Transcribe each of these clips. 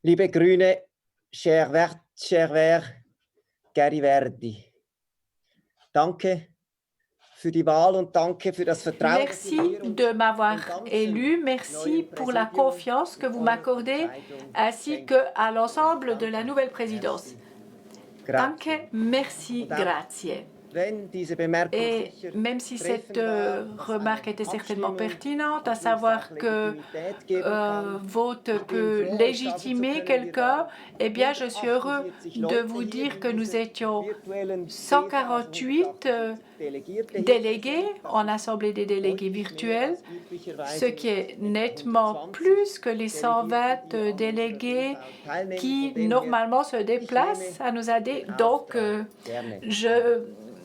Liebe Grüne, cher Vert, Gary Verdi. Danke für die Wahl und danke für das Vertrauen, das Sie Merci mir und de m'avoir dem ganzen élu. Merci neuen pour la Präsidium confiance que vous eurer m'accordez, Zeitung ainsi schenken. qu'à l'ensemble de la nouvelle présidence. Merci. Grazie. Danke, merci, Und auch grazie. wenn diese Bemerkung Et sicher même si cette treffend war, was remarque eine était certainement Abstimmung pertinente, à auch nur savoir que Sachlegitimität geben kann, vote ich bin peut froh, euch sagen zu légitimer können, wir quelqu'un, waren eh bien, je suis heureux 148 de Leute vous hier dire in que nous dieser étions virtuellen CESA, also 148 148 Delegierte hier délégués präsent. Das en ist Assemblée des délégués deutlich mehr virtuels, als ce üblicherweise qui est etwa nettement 120 plus que les Delegierte, 120 die an unserer délégués Briefwahl teilnehmen. Von qui dem her, normalement se ich nehme déplacent à nos AD. den Donc, Auftrag gerne an.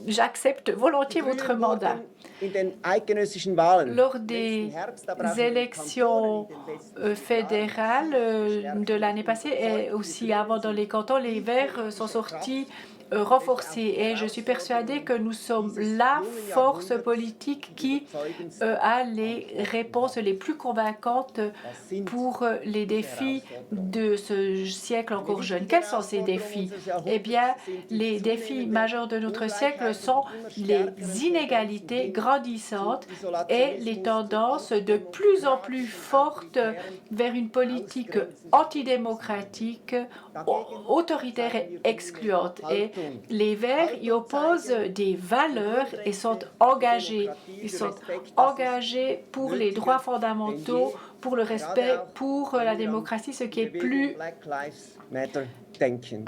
j'accepte Die volontiers votre Grünen mandat. wurden in den eidgenössischen Wahlen Lors letzten des Herbst, aber auch in den Kantonen élections in den westlichen Jahren fédérales massiv de gestärkt. l'année Ich bin passée et überzeugt, die aussi Grünen avant dans sind les cantons, les die Verts sont politische sortis Kraft, welche auf renforcés. die Et je suis persuadée que Herausforderungen nous sommes dieses la jungen force Jahrhunderts politique die qui überzeugendsten a les Antworten réponses hat. les plus convaincantes Was sind pour les diese défis Herausforderungen? de ce siècle Eine encore jeune. wichtige Quels sont ces Herausforderung défis? unseres Eh bien, Jahrhunderts sind die les défis zunehmende majeurs de notre siècle Ungleichheit und sont die immer les stärkeren Tendenzen inégalités hin zu grandissantes et les Isolationismus, zu tendances de plus en plus antidemokratischen, fortes autoritären vers une politique Ausgrenzungs- antidémocratique, Dagegen autoritaire zeigen et wir Grüne excluante. Et Haltung. les Verts y Haltung opposent zeigen des für valeurs et sont Grundrechte, für engagés. Demokratie, Ils für sont Respekt. Das ist engagés pour les droits nötiger denn fondamentaux, je, pour le gerade respect, auch pour wenn la wir an démocratie, ce die qui est Bewegung plus Black Lives Matter denken.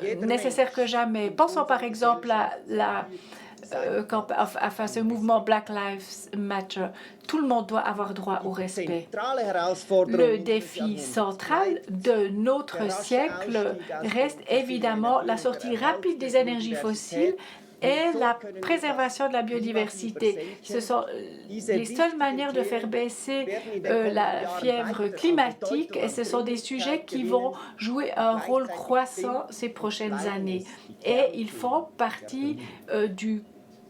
Jeder nécessaire que Mensch jamais. in Pensons par unserer exemple à Gesellschaft verdient sein enfin, ce an mouvement Respekt. Black Lives Matter. Tout le monde doit avoir droit au Die respect. zentrale Herausforderung Le unseres défi Jahrhunderts central bleibt de der notre rasche siècle Ausstieg aus reste den fossilen évidemment Energien la und der sortie Erhalt rapide der des énergies fossiles Biodiversität. Nur et so la können wir das préservation de la Klimafieber biodiversité. Ce senken. sont Diese les seules wichtigen manières de faire Themen baisser werden in den kommenden la Jahren fièvre weiter an climatique Bedeutung, et an ce sont des sujets Dringlichkeit qui vont gewinnen jouer und un rôle gleichzeitig croissant sind ces und prochaines bleiben années. es die Et ils Kernthemen font der partie Grünen. du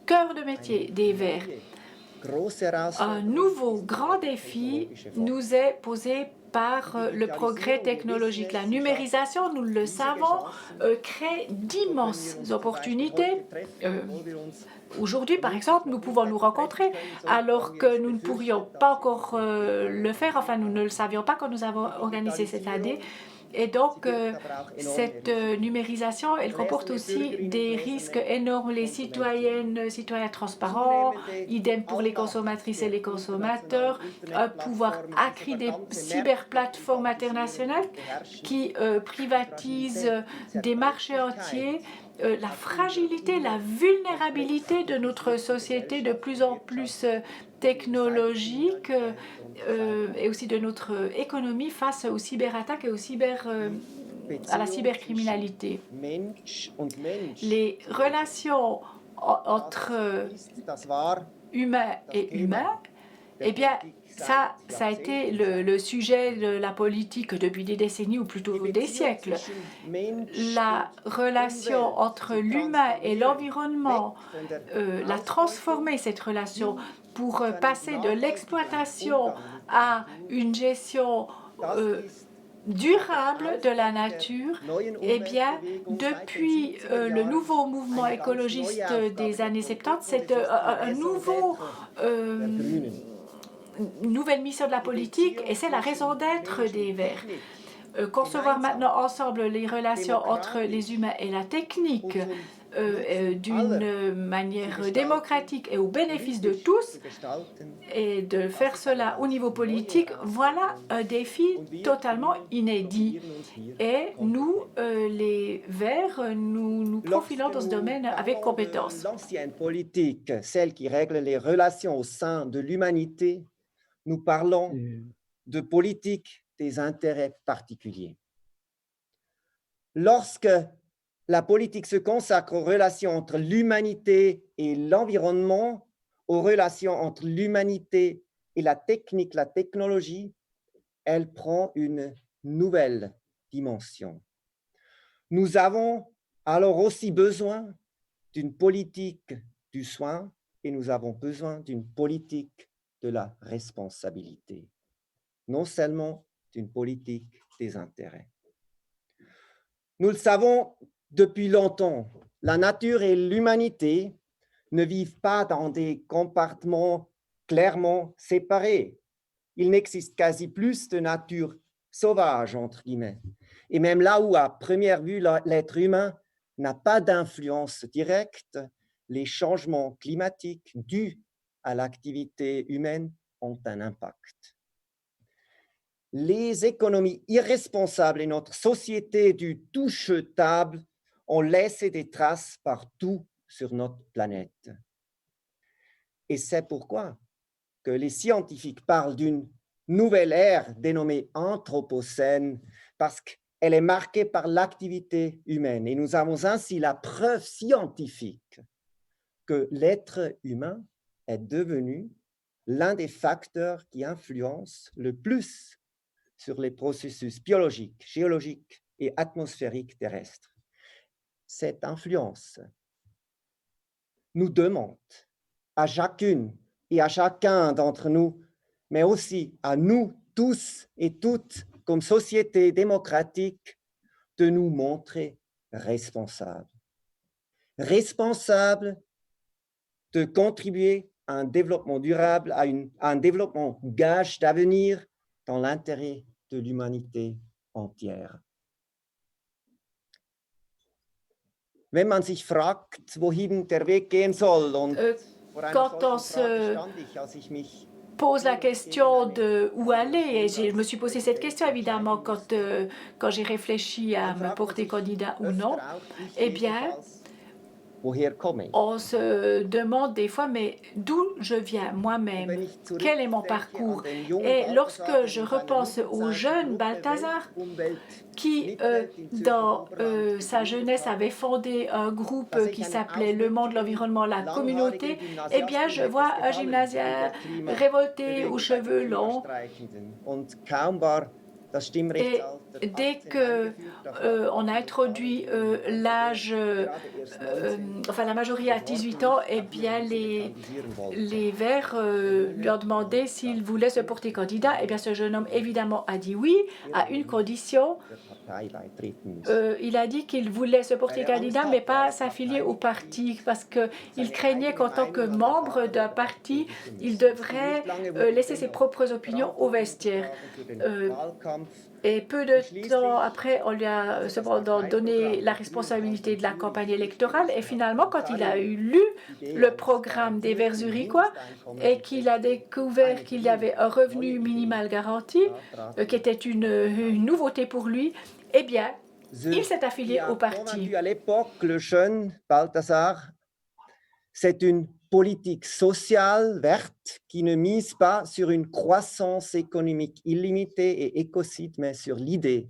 cœur de Eine métier des Verts. neue, große Un Herausforderung nouveau ist grand der défi technologische nous Fortschritt. est posé par Die le progrès Digitalisierung, wir wissen technologique. La es, sie schafft numérisation, nous le riesige savons, Chancen. crée So können wir d'immenses uns zum Beispiel opportunités. heute treffen, obwohl wir uns Aujourd'hui, par vermutlich exemple, nous noch nicht pouvons nous hätten treffen rencontrer können, so alors haben wir que es nous ne pourrions befürchtet, pas als wir encore diese le faire. Enfin, nous ne le organisiert haben. savions pas quand nous avons Die organisé cette année. Digitalisierung, Et sie donc, birgt aber auch enorme cette Risiken. numérisation, elle comporte Gläserne aussi Bürgerinnen, des risques gläserne énormes. Les Konsumentinnen. citoyens transparents, Zunehmende idem pour les Allmacht consommatrices et der les internationalen consommateurs, un pouvoir Internetplattformen, die accru sogar des ganze Märkte cyberplateformes privatisieren internationales und beherrschen. qui Die privatisent Fragilität, die des marchés Zerbrechlichkeit entiers, la auf unserer fragilité, la immer vulnérabilité de notre komplexifizierten société de Gesellschaft plus und en plus Wirtschaft, die technologique Cyberkriminalität und et aussi de Cyberangriffen. notre économie face aux cyberattaques et Die à la Beziehung zwischen cybercriminalité. Mensch und Mensch Les zu verbessern. relations entre Das ist, das war humain das et Thema humain, der eh bien, Politik ça, seit ça a été Jahrzehnten, seit le sujet de la politique depuis des décennies ou die plutôt des Beziehung siècles. zwischen Mensch La und relation Umwelt entre zu l'humain et transformieren, l'environnement, weg von der la transformer, Ausbeutung cette relation, hin pour zu einem passer de nachhaltigeren l'exploitation Umgang mit der à Natur. une gestion Das ist durable de la Ausgang der nature, neuen eh bien, Umweltbewegung seit den depuis 70er le Jahren nouveau mouvement eine ganz écologiste neue Aufgabe des der années Politik 70, und c'est es ist die un Raison nouveau d'être der euh, Grünen. nouvelle mission de la Die politique et Beziehung c'est la raison zwischen d'être Mensch des und Verts. Technik Concevoir gemeinsam maintenant ensemble les relations entre les demokratisch humains et la technique und zum Nutzen aller d'une zu manière gestalten, démocratique et au bénéfice de politisch tous, zu gestalten, et de das faire ist eine cela au ganz niveau neue politique, voilà Herausforderung. un défi Und wir totalement Grünen inédit. profilieren uns hier Et nous, kompetent. les Verts, nous Lorsque profilons dans ce nous domaine avec parlons de compétence. l'ancienne politique, celle qui règle les relations au sein de l'humanité, nous parlons de politique des intérêts particuliers. Lorsque la politique se consacre aux relations entre l'humanité et l'environnement, aux relations entre l'humanité et la technique, la technologie, elle prend une nouvelle dimension. Nous avons alors aussi besoin d'une politique du soin et nous avons besoin d'une politique de la responsabilité, non seulement d'une politique des intérêts. Nous le savons depuis longtemps, la nature et l'humanité ne vivent pas dans des compartiments clairement séparés. Il n'existe quasi plus de nature sauvage, entre guillemets. Et même là où, à première vue, l'être humain n'a pas d'influence directe, les changements climatiques dus à l'activité humaine ont un impact. Les économies irresponsables et notre société du tout jetable ont laissé des traces partout sur notre planète. Et c'est pourquoi que les scientifiques parlent d'une nouvelle ère dénommée Anthropocène, parce qu'elle est marquée par l'activité humaine. Et nous avons ainsi la preuve scientifique que l'être humain est devenu l'un des facteurs qui influencent le plus sur les processus biologiques, géologiques et atmosphériques terrestres. Cette influence nous demande à chacune et à chacun d'entre nous, mais aussi à nous tous et toutes comme société démocratique, de nous montrer responsables. Responsables de contribuer à un développement durable, à un développement gage d'avenir dans l'intérêt de l'humanité entière. Wenn man sich fragt, wohin der Weg gehen soll, und vor einer Quand on solchen Frage se stand ich, als ich mich pose la question de où aller, et je me suis posé cette question évidemment quand j'ai réfléchi à me porter candidat ou non, öfter auch, ich eh bien, jedenfalls, woher komme ich? on se demande des fois, mais d'où je viens Und moi-même? wenn ich Quel est mon zurückdenke parcours? an den jungen Et Balthasar, lorsque der je in seiner repense au Jugendzeit jeune die Gruppe Balthasar, Weltumwelt qui, Mitwelt in Zürcher dans Oberland sa gegründet jeunesse, habe, avait fondé un groupe dass ich qui einen s'appelait Le Monde, aufmüpfigen, l'Environnement, la Communauté, langhaarigen eh bien, Gymnasiasten je hätte vois es un gefallen, in der gymnasien révolté aux Klimabewegung bei den cheveux longs. Klimastreichenden. Und kaum war das Et Stimmrechtsalter dès 18 que eingeführt, da fragten on a die introduit Lokalregierungen, l'âge, gerade erst 19, enfin la majorité à 18 ans, eh bien les Verts lui ont demandé s'il voulait se porter candidat. Eh bien ce jeune homme évidemment a dit oui, à une condition. Il a dit qu'il voulait se porter candidat, mais pas s'affilier au parti, parce qu'il craignait qu'en tant que membre d'un parti, il devrait laisser ses propres opinions au vestiaire. Et peu de temps après, on lui a cependant donné la responsabilité de la campagne électorale. Et finalement, quand il a eu lu le programme des Verts zurichois et qu'il a découvert qu'il y avait un revenu minimal garanti, qui était une nouveauté pour lui, eh bien, il s'est affilié au parti. À l'époque, le jeune Balthasar, c'est une politique sociale verte qui ne mise pas sur une croissance économique illimitée et écocide, mais sur l'idée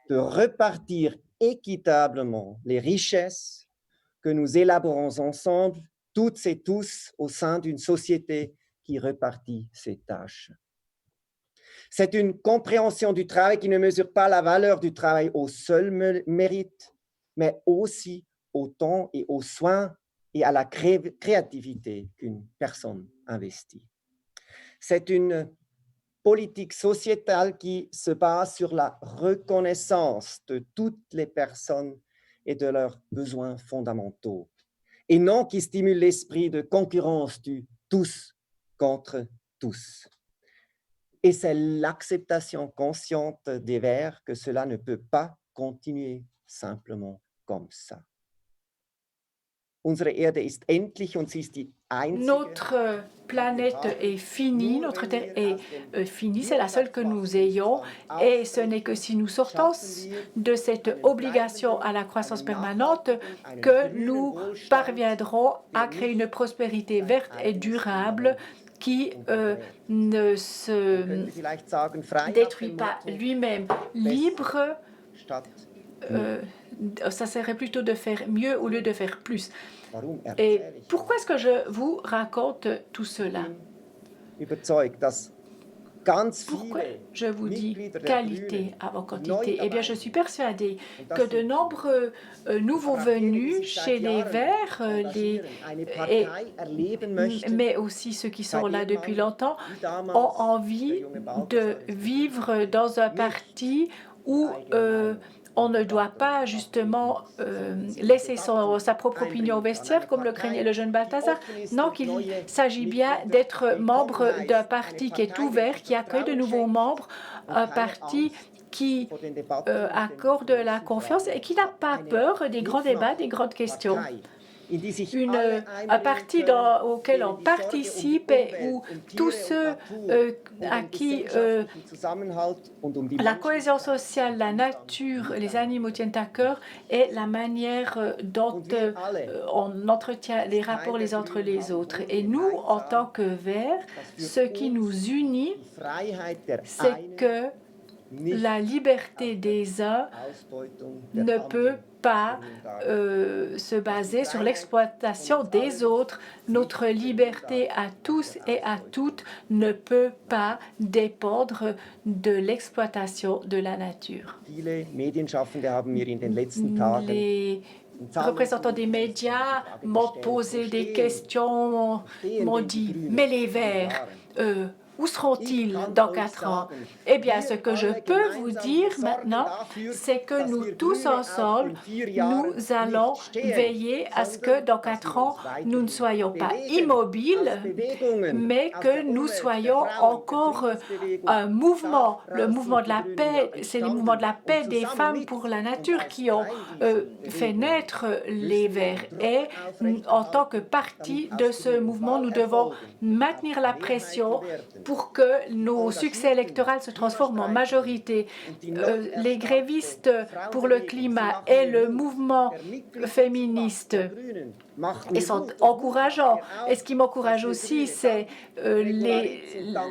de repartir équitablement les richesses que nous élaborons ensemble, toutes et tous, au sein d'une société qui repartit ses tâches. C'est une compréhension du travail qui ne mesure pas la valeur du travail au seul mérite, mais aussi au temps et aux soins et à la créativité qu'une personne investit. C'est une politique sociétale qui se base sur la reconnaissance de toutes les personnes et de leurs besoins fondamentaux, et non qui stimule l'esprit de concurrence du tous contre tous. Et c'est l'acceptation consciente des Verts que cela ne peut pas continuer simplement comme ça. Unsere Erde ist endlich und sie ist die einzige. Notre planète est finie, notre Terre est finie, c'est la seule que nous ayons, et ce n'est que si nous sortons de cette obligation à la croissance permanente que nous parviendrons à créer une prospérité verte et durable qui ne se détruit pas lui-même. Libre, ça serait plutôt de faire mieux au lieu de faire plus. Et pourquoi est-ce que je vous raconte tout cela? Pourquoi je vous dis qualité avant quantité? Eh bien, je suis persuadée que de nombreux nouveaux venus chez les Verts, mais aussi ceux qui sont là depuis longtemps, ont envie de vivre dans un parti où on ne doit pas justement laisser sa propre opinion au vestiaire, comme le craignait le jeune Balthazar. Non, qu'il s'agit bien d'être membre d'un parti qui est ouvert, qui accueille de nouveaux membres, un parti qui accorde la confiance et qui n'a pas peur des grands débats, des grandes questions. Un parti auquel on participe et où tous ceux à qui la cohésion sociale, la nature, les animaux tiennent à cœur et la manière dont on entretient les rapports les uns entre les autres. Et nous, en tant que Verts, ce qui nous unit, c'est que la liberté des uns ne peut pas se baser sur l'exploitation des autres. Notre liberté à tous et à toutes ne peut pas dépendre de l'exploitation de la nature. Les représentants des médias m'ont posé des questions, m'ont dit « Mais les Verts, où seront-ils dans 4 ans ?» Eh bien, ce que je peux vous dire maintenant, c'est que nous tous ensemble, nous allons veiller à ce que dans 4 ans, nous ne soyons pas immobiles, mais que nous soyons encore un mouvement, le mouvement de la paix. C'est les mouvements de la paix des femmes pour la nature qui ont fait naître les Verts. Et en tant que partie de ce mouvement, nous devons maintenir la pression pour que nos succès électoraux se transforment en majorité. Les grévistes pour le climat et le mouvement féministe sont encourageants. Et ce qui m'encourage aussi, c'est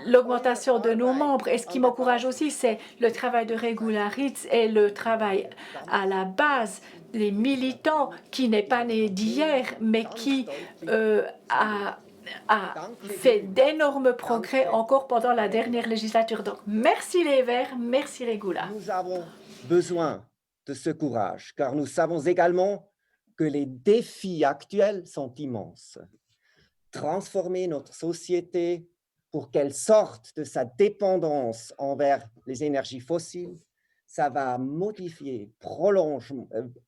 l'augmentation de nos membres. Et ce qui m'encourage aussi, c'est le travail de Regularitz et le travail à la base des militants qui n'est pas né d'hier, mais qui a fait d'énormes progrès encore pendant la dernière législature. Donc, merci les Verts, merci Regula. Nous avons besoin de ce courage, car nous savons également que les défis actuels sont immenses. Transformer notre société pour qu'elle sorte de sa dépendance envers les énergies fossiles, ça va modifier, prolonger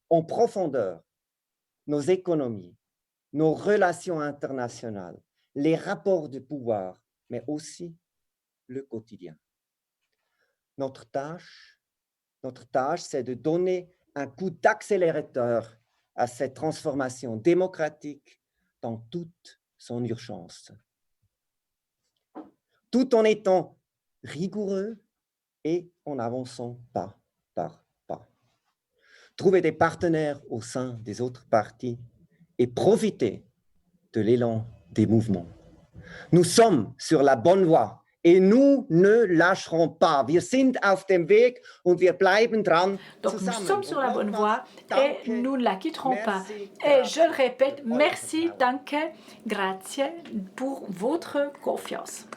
en profondeur nos économies, nos relations internationales, les rapports de pouvoir, mais aussi le quotidien. Notre tâche, c'est de donner un coup d'accélérateur à cette transformation démocratique dans toute son urgence, tout en étant rigoureux et en avançant pas par pas. Trouver des partenaires au sein des autres partis et profiter de l'élan des mouvements. Nous sommes sur la bonne voie et nous ne lâcherons pas. Wir sind auf dem Weg und wir bleiben dran. Donc nous sommes sur la bonne voie et nous ne la quitterons pas. Et je le répète, merci, danke, grazie pour votre confiance.